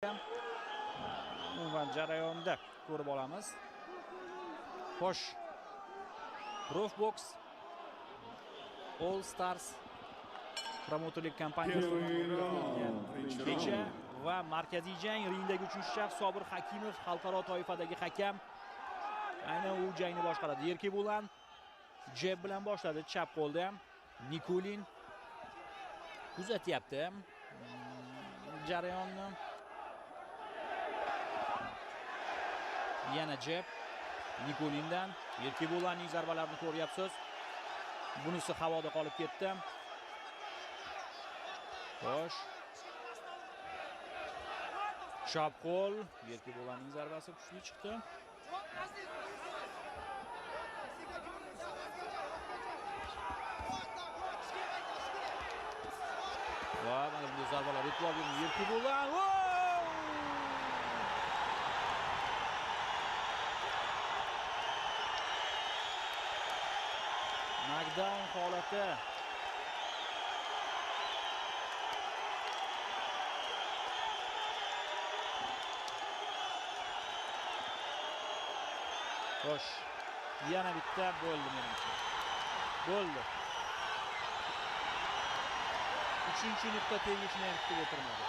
ham umuman jarayonda ko'rib olamiz. Xo'sh, Profbox All Stars promotorlik kompaniyasi kecha va markaziy jang ringdagi 3-shaxs Sobir Hakimov xalqaro toifadagi hakam. Aynan u jangni boshqaradi. Erki Bulan jeb bilan boshladi, chap qo'lda ham. Nikulin kuzatyapti jarayonni. Yana jeb Nikulindan. Erki Bulanning zarbalarini ko'ryapsiz. Bunisi havoda qolib ketdi. Xo'sh. Chap qo'l. Erki Bulanning zarbasi kuchli chiqdi. Va mana bunday zarbalar e'tibor bering. Erki Bulan. Knockdown holati. Xo'sh, yana bitta bo'ldi menimcha. Bo'ldi. 3-nuqta tegishini ham kutib o'tirmadi.